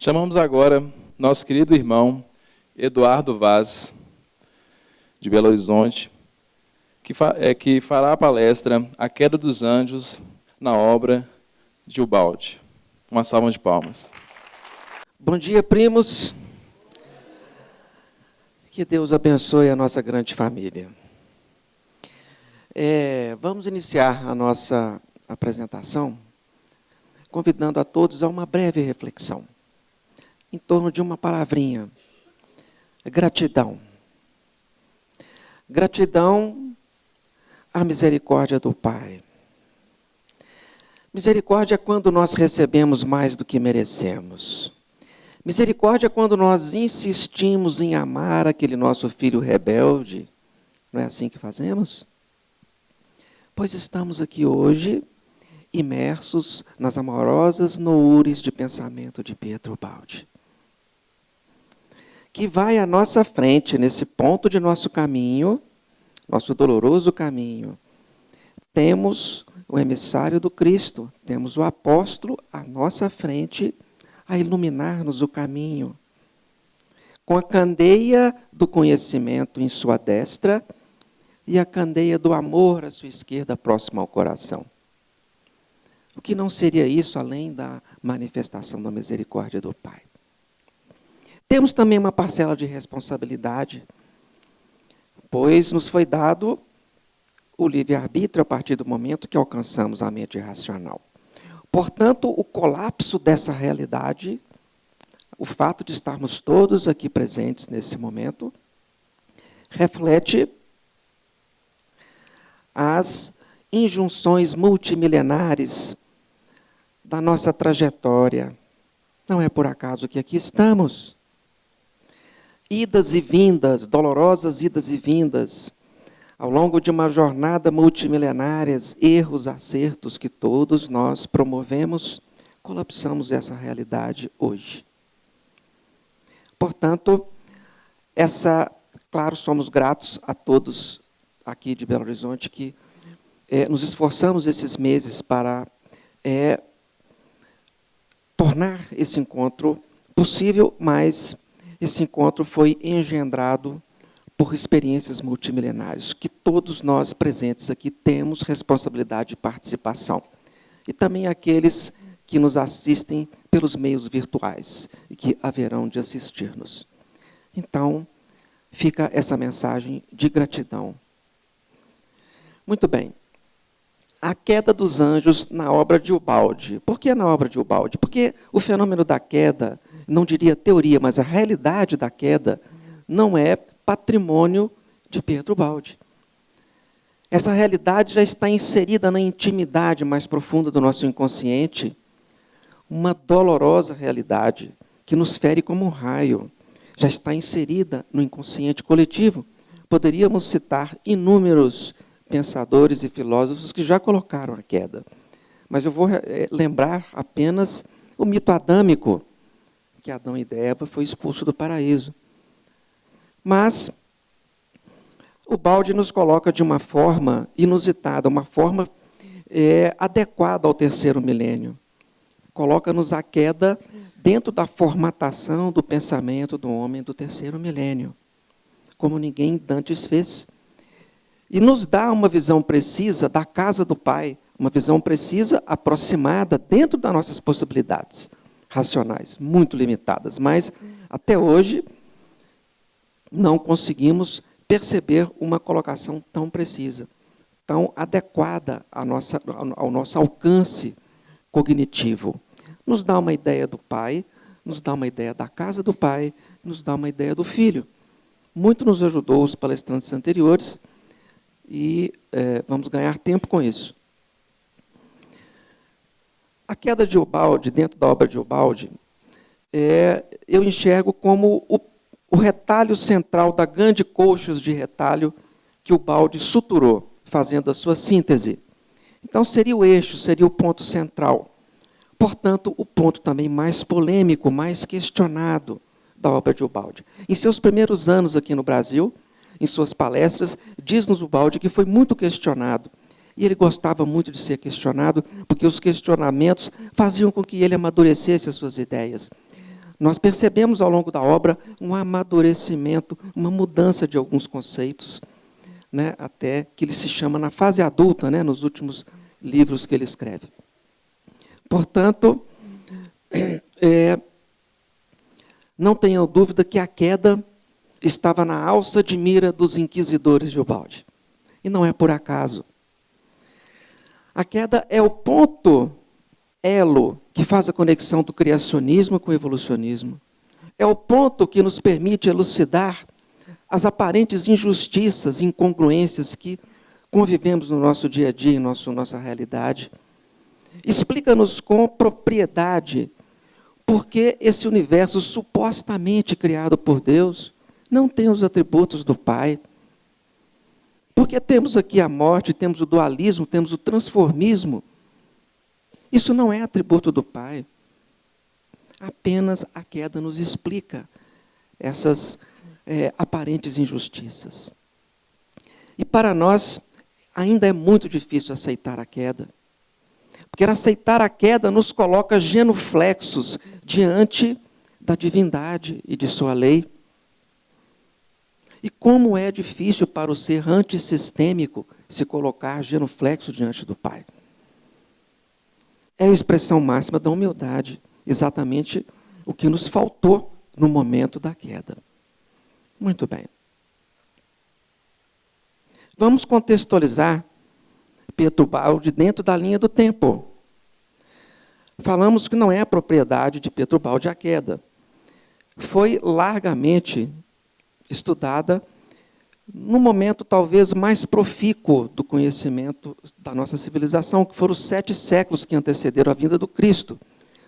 Chamamos agora nosso querido irmão Eduardo Vaz, de Belo Horizonte, que fará a palestra A Queda dos Anjos na obra de Ubaldi. Uma salva de palmas. Bom dia, primos. Que Deus abençoe a nossa grande família. Vamos iniciar a nossa apresentação convidando a todos a uma breve reflexão em torno de uma palavrinha: gratidão. Gratidão à misericórdia do Pai. Misericórdia é quando nós recebemos mais do que merecemos. Misericórdia é quando nós insistimos em amar aquele nosso filho rebelde. Não é assim que fazemos? Pois estamos aqui hoje imersos nas amorosas noures de pensamento de Pietro Ubaldi, que vai à nossa frente, nesse ponto de nosso caminho, nosso doloroso caminho. Temos o emissário do Cristo, temos o apóstolo à nossa frente, a iluminar-nos o caminho, com a candeia do conhecimento em sua destra e a candeia do amor à sua esquerda, próxima ao coração. O que não seria isso além da manifestação da misericórdia do Pai? Temos também uma parcela de responsabilidade, pois nos foi dado o livre-arbítrio a partir do momento que alcançamos a mente racional. Portanto, o colapso dessa realidade, o fato de estarmos todos aqui presentes nesse momento, reflete as injunções multimilenares da nossa trajetória. Não é por acaso que aqui estamos. Idas e vindas, dolorosas idas e vindas, ao longo de uma jornada multimilenária, erros, acertos que todos nós promovemos, colapsamos essa realidade hoje. Portanto, claro, somos gratos a todos aqui de Belo Horizonte que nos esforçamos esses meses para tornar esse encontro possível, mas esse encontro foi engendrado por experiências multimilenares, que todos nós presentes aqui temos responsabilidade de participação. E também aqueles que nos assistem pelos meios virtuais e que haverão de assistir-nos. Então, fica essa mensagem de gratidão. Muito bem. A queda dos anjos na obra de Ubaldi. Por que na obra de Ubaldi? Porque o fenômeno da queda, não diria teoria, mas a realidade da queda não é patrimônio de Pietro Ubaldi. Essa realidade já está inserida na intimidade mais profunda do nosso inconsciente, uma dolorosa realidade que nos fere como um raio, já está inserida no inconsciente coletivo. Poderíamos citar inúmeros pensadores e filósofos que já colocaram a queda, mas eu vou lembrar apenas o mito adâmico, que Adão e Eva foi expulso do paraíso. Mas Ubaldi nos coloca de uma forma inusitada, uma forma adequada ao terceiro milênio. Coloca-nos a queda dentro da formatação do pensamento do homem do terceiro milênio, como ninguém dantes fez. E nos dá uma visão precisa da casa do Pai, uma visão precisa, aproximada, dentro das nossas possibilidades racionais, muito limitadas. Mas, até hoje, não conseguimos perceber uma colocação tão precisa, tão adequada ao nosso alcance cognitivo. Nos dá uma ideia do Pai, nos dá uma ideia da casa do Pai, nos dá uma ideia do Filho. Muito nos ajudou os palestrantes anteriores e vamos ganhar tempo com isso. A queda de Ubaldi, dentro da obra de Ubaldi, eu enxergo como o retalho central da grande colchas de retalho que Ubaldi suturou, fazendo a sua síntese. Então, seria o eixo, seria o ponto central. Portanto, o ponto também mais polêmico, mais questionado da obra de Ubaldi. Em seus primeiros anos aqui no Brasil, em suas palestras, diz-nos Ubaldi que foi muito questionado. E ele gostava muito de ser questionado, porque os questionamentos faziam com que ele amadurecesse as suas ideias. nós percebemos ao longo da obra um amadurecimento, uma mudança de alguns conceitos, né, até que ele se chama na fase adulta, né, nos últimos livros que ele escreve. Portanto, não tenham dúvida que a queda estava na alça de mira dos inquisidores de Ubaldi. E não é por acaso. A queda é o ponto, elo, que faz a conexão do criacionismo com o evolucionismo. É o ponto que nos permite elucidar as aparentes injustiças, incongruências que convivemos no nosso dia a dia, em nossa realidade. Explica-nos com propriedade por que esse universo supostamente criado por Deus não tem os atributos do Pai. Porque temos aqui a morte, temos o dualismo, temos o transformismo. Isso não é atributo do Pai. Apenas a queda nos explica essas aparentes injustiças. E para nós, ainda é muito difícil aceitar a queda. Porque aceitar a queda nos coloca genuflexos diante da divindade e de sua lei. E como é difícil para o ser antissistêmico se colocar genuflexo diante do Pai. É a expressão máxima da humildade, exatamente o que nos faltou no momento da queda. Muito bem. Vamos contextualizar Pietro Baldi dentro da linha do tempo. Falamos que não é a propriedade de Pietro Baldi a queda. Foi largamente estudada no momento talvez mais profícuo do conhecimento da nossa civilização, que foram os 7 séculos que antecederam a vinda do Cristo.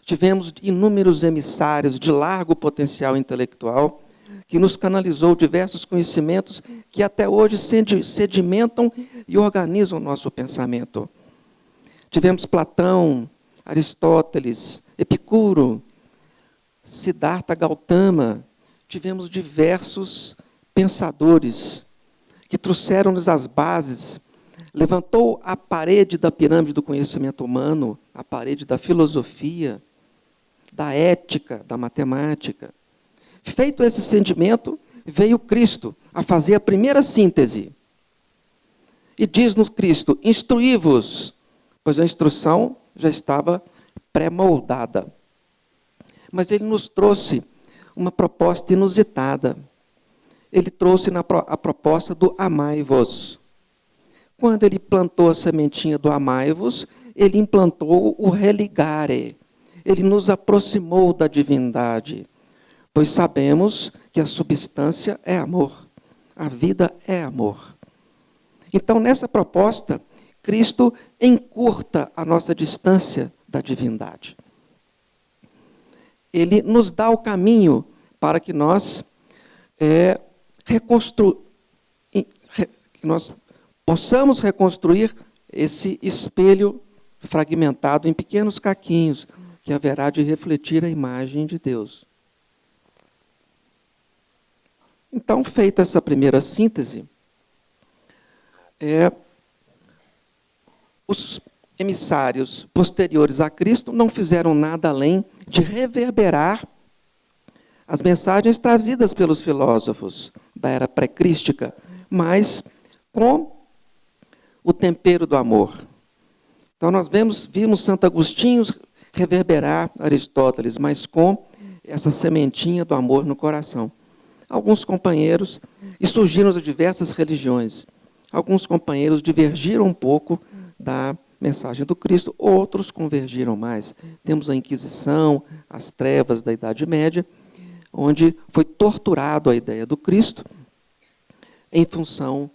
Tivemos inúmeros emissários de largo potencial intelectual, que nos canalizou diversos conhecimentos que até hoje sedimentam e organizam o nosso pensamento. Tivemos Platão, Aristóteles, Epicuro, Siddhartha Gautama. Tivemos diversos pensadores que trouxeram-nos as bases, levantou a parede da pirâmide do conhecimento humano, a parede da filosofia, da ética, da matemática. Feito esse sentimento, veio Cristo a fazer a primeira síntese. E diz-nos Cristo: instruí-vos, pois a instrução já estava pré-moldada. Mas ele nos trouxe uma proposta inusitada. Ele trouxe a proposta do amai-vos. Quando ele plantou a sementinha do amai-vos, ele implantou o religare. Ele nos aproximou da divindade, pois sabemos que a substância é amor, a vida é amor. Então, nessa proposta, Cristo encurta a nossa distância da divindade. Ele nos dá o caminho para que nós possamos reconstruir esse espelho fragmentado em pequenos caquinhos, que haverá de refletir a imagem de Deus. Então, feita essa primeira síntese, os emissários posteriores a Cristo não fizeram nada além de reverberar as mensagens trazidas pelos filósofos da era pré-crística, mas com o tempero do amor. Então, nós vimos Santo Agostinho reverberar Aristóteles, mas com essa sementinha do amor no coração. Alguns companheiros, e surgiram de diversas religiões, alguns companheiros divergiram um pouco da mensagem do Cristo, outros convergiram mais. Temos a Inquisição, as trevas da Idade Média, onde foi torturado a ideia do Cristo em função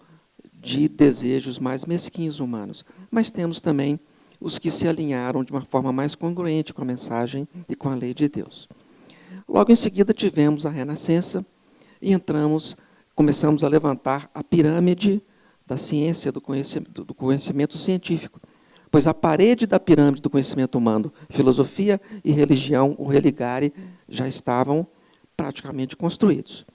de desejos mais mesquinhos humanos. Mas temos também os que se alinharam de uma forma mais congruente com a mensagem e com a lei de Deus. Logo em seguida tivemos a Renascença e começamos a levantar a pirâmide da ciência, do conhecimento científico. Pois a parede da pirâmide do conhecimento humano, filosofia e religião, o religare, já estavam praticamente construídos.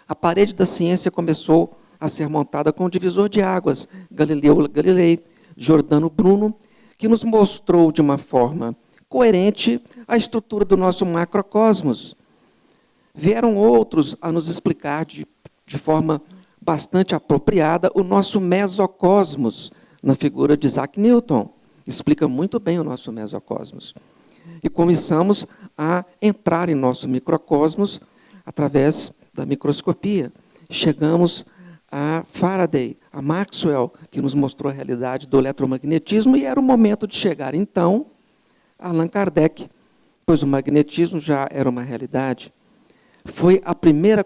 A parede da ciência começou a ser montada com o divisor de águas, Galileu Galilei, Giordano Bruno, que nos mostrou de uma forma coerente à estrutura do nosso macrocosmos. Vieram outros a nos explicar de forma bastante apropriada o nosso mesocosmos, na figura de Isaac Newton. Explica muito bem o nosso mesocosmos. E começamos a entrar em nosso microcosmos através da microscopia. Chegamos a Faraday, a Maxwell, que nos mostrou a realidade do eletromagnetismo, e era o momento de chegar, então, a Allan Kardec, pois o magnetismo já era uma realidade. Foi a primeira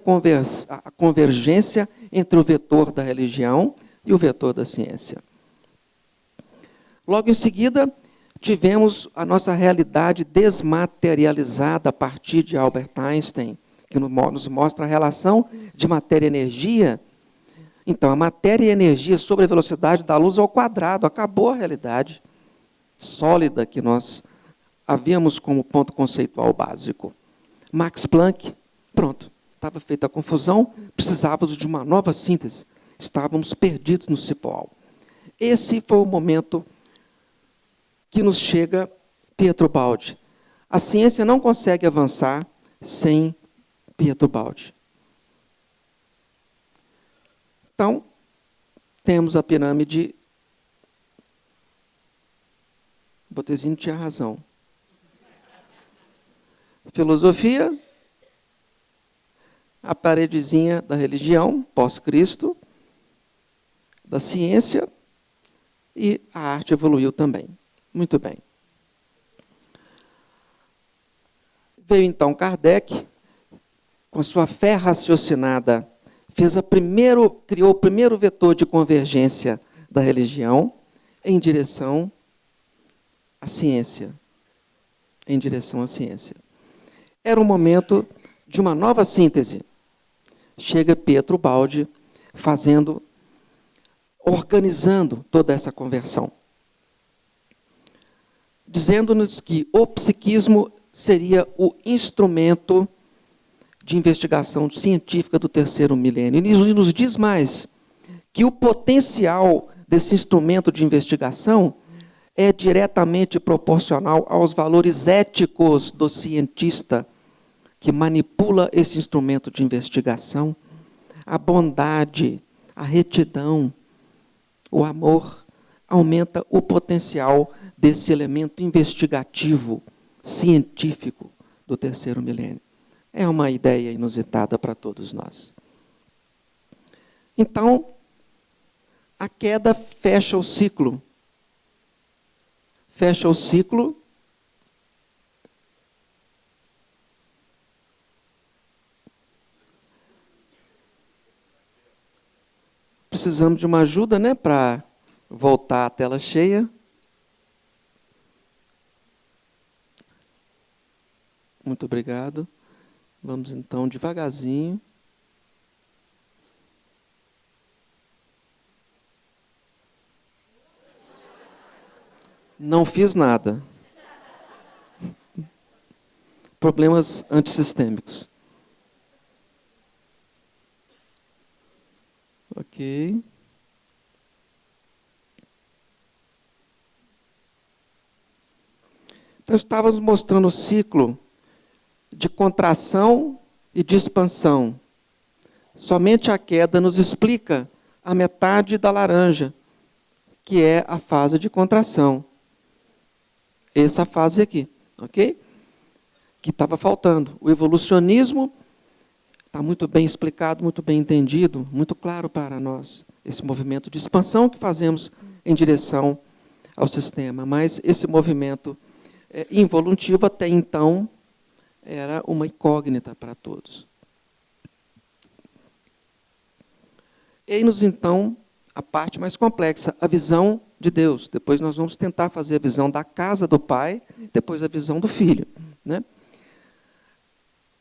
convergência entre o vetor da religião e o vetor da ciência. Logo em seguida, tivemos a nossa realidade desmaterializada a partir de Albert Einstein, que nos mostra a relação de matéria e energia. Então, a matéria e a energia sobre a velocidade da luz ao quadrado. Acabou a realidade sólida que nós havíamos como ponto conceitual básico. Max Planck, pronto, estava feita a confusão, precisávamos de uma nova síntese. Estávamos perdidos no cipoal. Esse foi o momento que nos chega Pietro Baldi. A ciência não consegue avançar sem Pietro Baldi. Então, temos a pirâmide. Botezinho tinha razão. Filosofia, a paredezinha da religião, pós-Cristo, da ciência, e a arte evoluiu também. Muito bem. Veio então Kardec, com sua fé raciocinada, criou o primeiro vetor de convergência da religião em direção à ciência. Em direção à ciência. Era o momento de uma nova síntese. Chega Pietro Baldi organizando toda essa conversão, dizendo-nos que o psiquismo seria o instrumento de investigação científica do terceiro milênio. E nos diz mais, que o potencial desse instrumento de investigação é diretamente proporcional aos valores éticos do cientista que manipula esse instrumento de investigação. A bondade, a retidão, o amor aumenta o potencial desse elemento investigativo, científico do terceiro milênio. É uma ideia inusitada para todos nós. Então, a queda fecha o ciclo. Fecha o ciclo. Precisamos de uma ajuda, né, para voltar à tela cheia. Muito obrigado. Vamos então devagarzinho. Não fiz nada. Problemas antissistêmicos. Ok. Então, estávamos mostrando o ciclo de contração e de expansão. Somente a queda nos explica a metade da laranja, que é a fase de contração. Essa fase aqui, ok? Que estava faltando. O evolucionismo está muito bem explicado, muito bem entendido, muito claro para nós. Esse movimento de expansão que fazemos em direção ao sistema. Mas esse movimento involutivo até então era uma incógnita para todos. Eis-nos então a parte mais complexa, a visão de Deus. Depois nós vamos tentar fazer a visão da casa do Pai, depois a visão do Filho, né?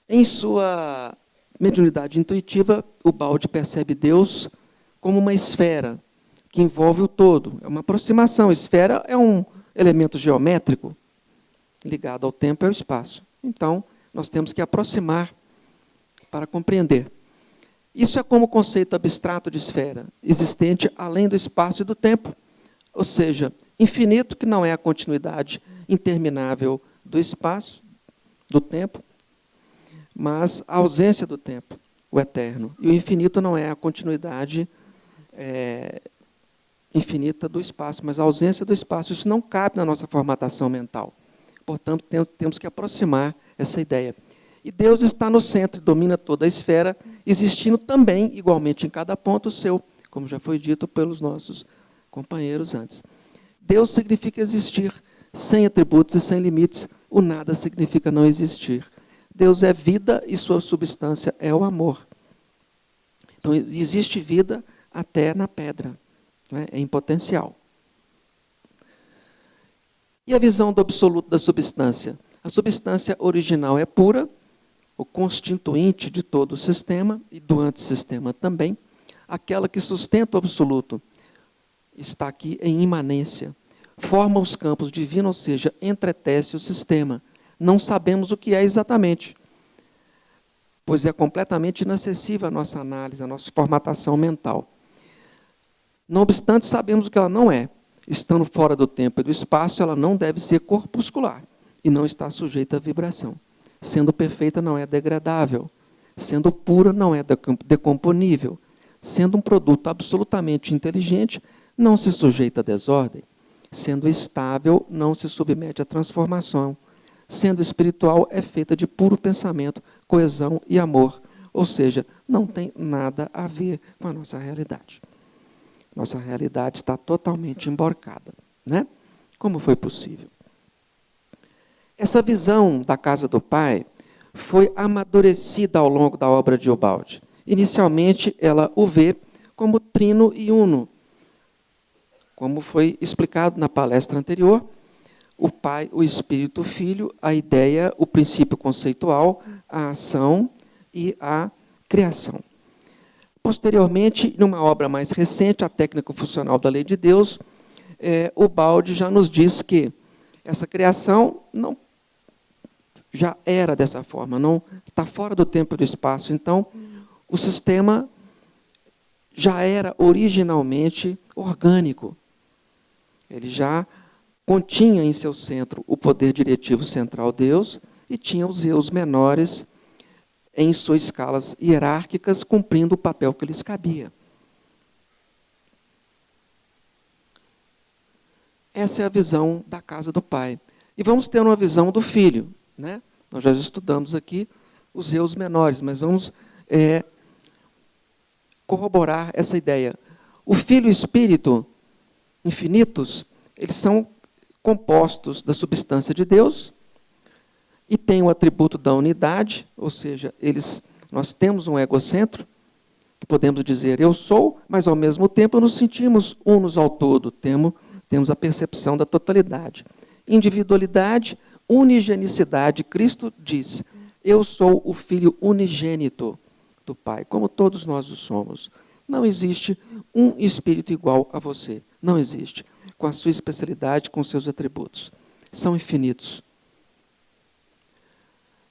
Em sua mediunidade intuitiva, o Baldi percebe Deus como uma esfera que envolve o todo. É uma aproximação. Esfera é um elemento geométrico ligado ao tempo e ao espaço. Então, nós temos que aproximar para compreender. Isso é como o conceito abstrato de esfera, existente além do espaço e do tempo, ou seja, infinito, que não é a continuidade interminável do espaço, do tempo, mas a ausência do tempo, o eterno. E o infinito não é a continuidade infinita do espaço, mas a ausência do espaço. Isso não cabe na nossa formatação mental. Portanto, temos que aproximar essa ideia. E Deus está no centro, domina toda a esfera, existindo também, igualmente, em cada ponto o seu, como já foi dito pelos nossos companheiros antes. Deus significa existir, sem atributos e sem limites. O nada significa não existir. Deus é vida e sua substância é o amor. Então, existe vida até na pedra, né? É em potencial. E a visão do absoluto da substância? A substância original é pura, o constituinte de todo o sistema e do antissistema também. Aquela que sustenta o absoluto está aqui em imanência. Forma os campos divinos, ou seja, entretece o sistema. Não sabemos o que é exatamente, pois é completamente inacessível a nossa análise, a nossa formatação mental. Não obstante, sabemos o que ela não é. Estando fora do tempo e do espaço, ela não deve ser corpuscular e não está sujeita à vibração. Sendo perfeita, não é degradável. Sendo pura, não é decomponível. Sendo um produto absolutamente inteligente, não se sujeita à desordem. Sendo estável, não se submete à transformação. Sendo espiritual, é feita de puro pensamento, coesão e amor. Ou seja, não tem nada a ver com a nossa realidade. Nossa realidade está totalmente emborcada, né? Como foi possível? Essa visão da casa do Pai foi amadurecida ao longo da obra de Ubaldi. Inicialmente, ela o vê como trino e uno. Como foi explicado na palestra anterior, o Pai, o Espírito, o Filho, a ideia, o princípio conceitual, a ação e a criação. Posteriormente, numa obra mais recente, a técnica funcional da lei de Deus, Ubaldi já nos diz que essa criação não já era dessa forma, não está fora do tempo e do espaço. Então, o sistema já era originalmente orgânico. Ele já continha em seu centro o poder diretivo central Deus e tinha os eus menores em suas escalas hierárquicas, cumprindo o papel que lhes cabia. Essa é a visão da casa do Pai. E vamos ter uma visão do Filho, né? Nós já estudamos aqui os eus menores, mas vamos corroborar essa ideia. O Filho e o Espírito infinitos, eles são compostos da substância de Deus, e tem o atributo da unidade, ou seja, nós temos um egocentro, que podemos dizer eu sou, mas ao mesmo tempo nos sentimos unos ao todo, temos a percepção da totalidade. Individualidade, unigenicidade, Cristo diz, eu sou o Filho unigênito do Pai, como todos nós o somos. Não existe um Espírito igual a você, não existe, com a sua especialidade, com seus atributos. São infinitos.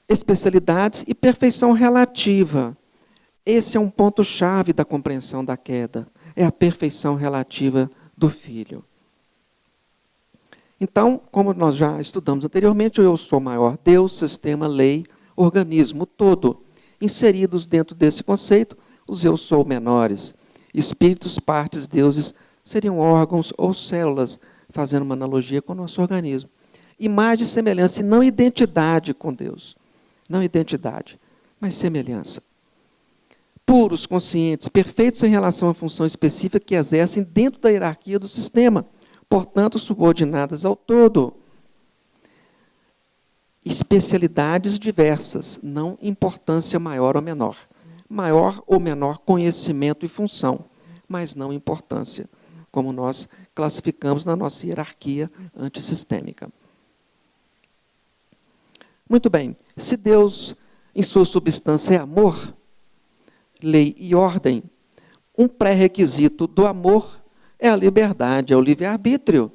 Especialidades e perfeição relativa. Esse é um ponto-chave da compreensão da queda. É a perfeição relativa do Filho. Então, como nós já estudamos anteriormente, o eu sou maior, Deus, sistema, lei, organismo todo. Inseridos dentro desse conceito, os eu sou menores. Espíritos, partes, deuses, seriam órgãos ou células, fazendo uma analogia com o nosso organismo. Imagem, semelhança e não identidade com Deus. Não identidade, mas semelhança. Puros, conscientes, perfeitos em relação à função específica que exercem dentro da hierarquia do sistema, portanto, subordinadas ao todo. Especialidades diversas, não importância maior ou menor. Maior ou menor conhecimento e função, mas não importância, como nós classificamos na nossa hierarquia antissistêmica. Muito bem, se Deus, em sua substância, é amor, lei e ordem, um pré-requisito do amor é a liberdade, é o livre-arbítrio.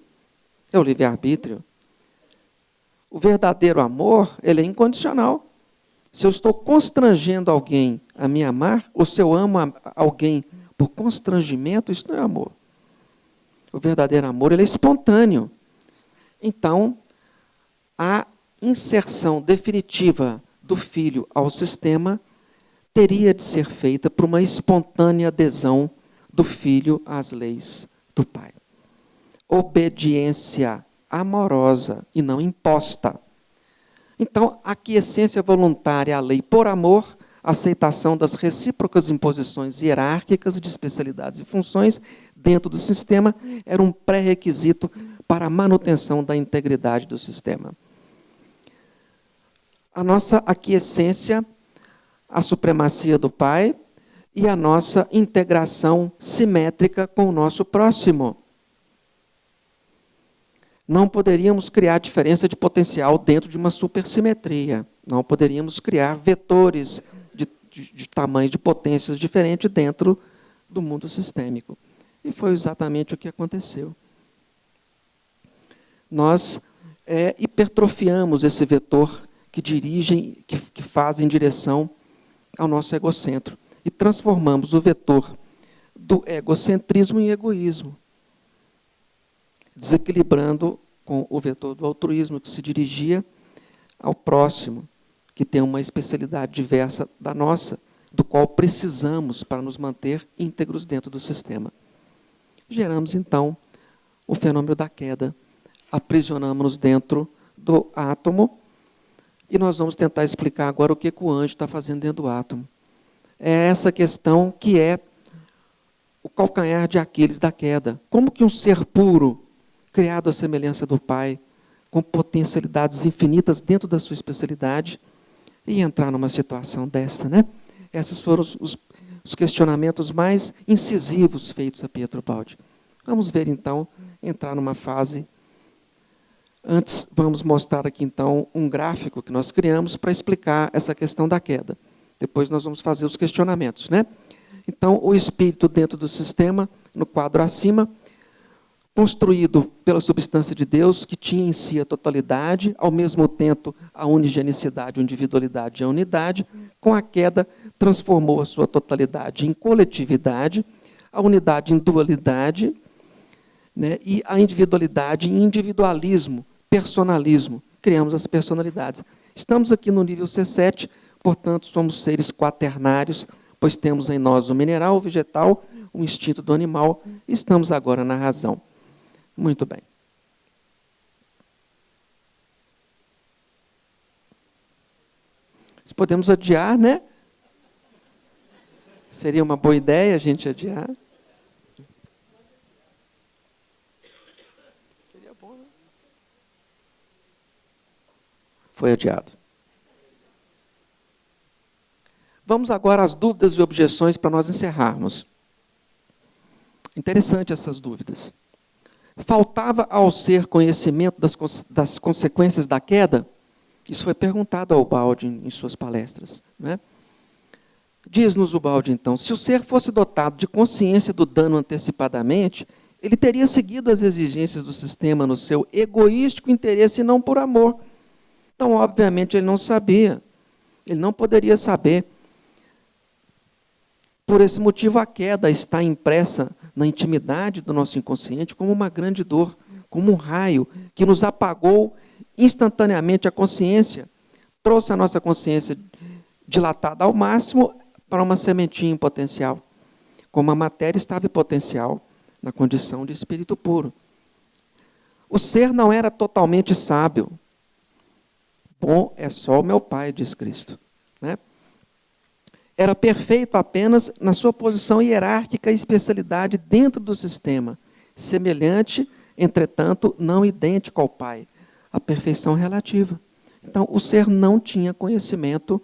É o livre-arbítrio. O verdadeiro amor, ele é incondicional. Se eu estou constrangendo alguém a me amar, ou se eu amo alguém por constrangimento, isso não é amor. O verdadeiro amor, ele é espontâneo. Então, há inserção definitiva do filho ao sistema teria de ser feita por uma espontânea adesão do filho às leis do pai. Obediência amorosa e não imposta. Então, a aquiescência voluntária à lei por amor, aceitação das recíprocas imposições hierárquicas de especialidades e funções dentro do sistema era um pré-requisito para a manutenção da integridade do sistema. A nossa aquiescência à supremacia do Pai e a nossa integração simétrica com o nosso próximo. Não poderíamos criar diferença de potencial dentro de uma supersimetria. Não poderíamos criar vetores de tamanhos de potências diferentes dentro do mundo sistêmico. E foi exatamente o que aconteceu. Nós hipertrofiamos esse vetor que dirigem, que faz em direção ao nosso egocentro. E transformamos o vetor do egocentrismo em egoísmo, desequilibrando com o vetor do altruísmo, que se dirigia ao próximo, que tem uma especialidade diversa da nossa, do qual precisamos para nos manter íntegros dentro do sistema. Geramos, então, o fenômeno da queda, aprisionamos-nos dentro do átomo, e nós vamos tentar explicar agora o que o anjo está fazendo dentro do átomo. É essa questão que é o calcanhar de Aquiles da queda. Como que um ser puro, criado à semelhança do Pai, com potencialidades infinitas dentro da sua especialidade, ia entrar numa situação dessa, né? Esses foram os questionamentos mais incisivos feitos a Pietro Baldi. Vamos ver, então, entrar numa fase. Antes, vamos mostrar aqui, então, um gráfico que nós criamos para explicar essa questão da queda. Depois nós vamos fazer os questionamentos, né? Então, o espírito dentro do sistema, no quadro acima, construído pela substância de Deus, que tinha em si a totalidade, ao mesmo tempo a unigenicidade, a individualidade e a unidade, com a queda transformou a sua totalidade em coletividade, a unidade em dualidade, né, e a individualidade em individualismo, personalismo. Criamos as personalidades. Estamos aqui no nível C7, portanto, somos seres quaternários, pois temos em nós o mineral, o vegetal, o instinto do animal, e estamos agora na razão. Muito bem. Podemos adiar, né? Seria uma boa ideia a gente adiar. Seria bom, né? Foi adiado. Vamos agora às dúvidas e objeções para nós encerrarmos. Interessante essas dúvidas. Faltava ao ser conhecimento das consequências da queda? Isso foi perguntado ao Baldi em suas palestras, né? Diz-nos o Baldi, então, se o ser fosse dotado de consciência do dano antecipadamente, ele teria seguido as exigências do sistema no seu egoístico interesse e não por amor. Então, obviamente, ele não sabia. Ele não poderia saber. Por esse motivo, a queda está impressa na intimidade do nosso inconsciente como uma grande dor, como um raio que nos apagou instantaneamente a consciência, trouxe a nossa consciência dilatada ao máximo para uma sementinha em potencial, como a matéria estava em potencial na condição de espírito puro. O ser não era totalmente sábio. Bom é só o meu Pai, diz Cristo, né? Era perfeito apenas na sua posição hierárquica e especialidade dentro do sistema, semelhante, entretanto, não idêntico ao Pai, a perfeição relativa. Então, o ser não tinha conhecimento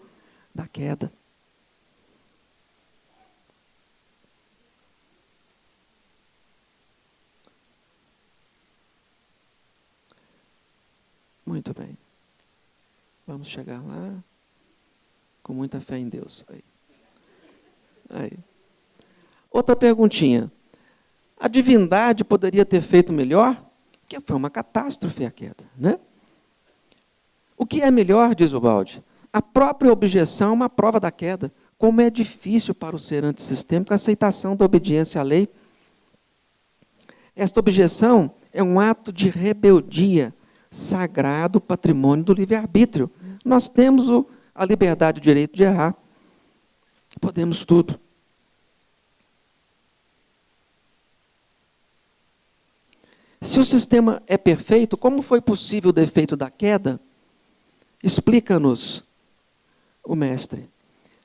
da queda. Muito bem. Vamos chegar lá com muita fé em Deus. Aí. Outra perguntinha. A divindade poderia ter feito melhor? Porque foi uma catástrofe a queda, né? O que é melhor, diz o Baldi? A própria objeção é uma prova da queda. Como é difícil para o ser antissistêmico a aceitação da obediência à lei. Esta objeção é um ato de rebeldia sagrado patrimônio do livre-arbítrio. Nós temos a liberdade e o direito de errar. Podemos tudo. Se o sistema é perfeito, como foi possível o defeito da queda? Explica-nos o mestre.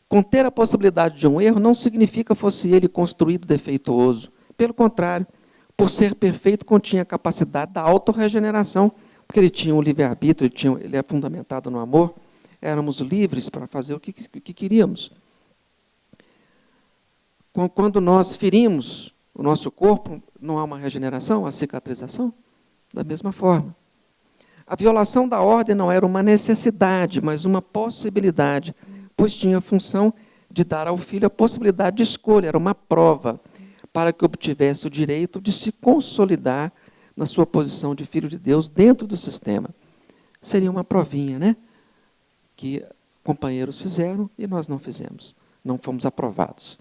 Conter a possibilidade de um erro não significa fosse ele construído defeituoso. Pelo contrário, por ser perfeito, continha a capacidade da autorregeneração, porque ele tinha o livre-arbítrio, ele é fundamentado no amor, éramos livres para fazer o que queríamos. Quando nós ferimos o nosso corpo, não há uma regeneração, uma cicatrização? Da mesma forma. A violação da ordem não era uma necessidade, mas uma possibilidade, pois tinha a função de dar ao filho a possibilidade de escolha, era uma prova, para que obtivesse o direito de se consolidar na sua posição de filho de Deus dentro do sistema. Seria uma provinha, né? Que companheiros fizeram e nós não fizemos, não fomos aprovados.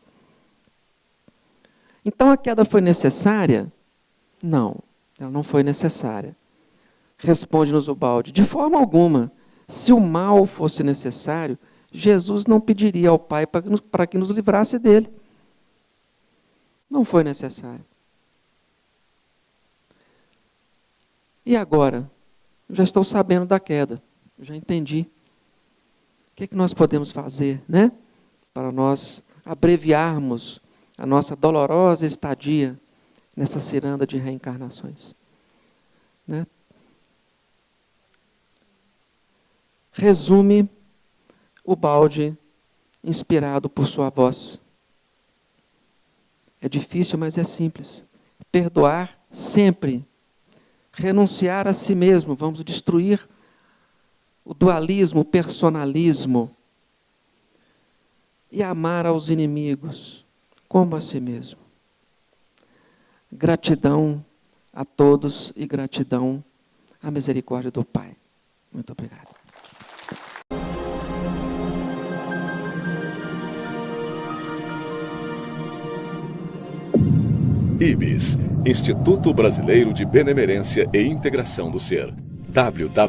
Então a queda foi necessária? Não, ela não foi necessária. Responde-nos Ubaldi, de forma alguma. Se o mal fosse necessário, Jesus não pediria ao Pai para que nos livrasse dele. Não foi necessário. E agora? Eu já estou sabendo da queda, eu já entendi. O que é que nós podemos fazer, né? Para nós abreviarmos a nossa dolorosa estadia nessa ciranda de reencarnações. Né? Resume Ubaldi, inspirado por sua voz. É difícil, mas é simples. Perdoar sempre. Renunciar a si mesmo. Vamos destruir o dualismo, o personalismo. E amar aos inimigos como a si mesmo. Gratidão a todos e gratidão à misericórdia do Pai. Muito obrigado. IBS, Instituto Brasileiro de Benemerência e Integração do Ser. www.ibis.org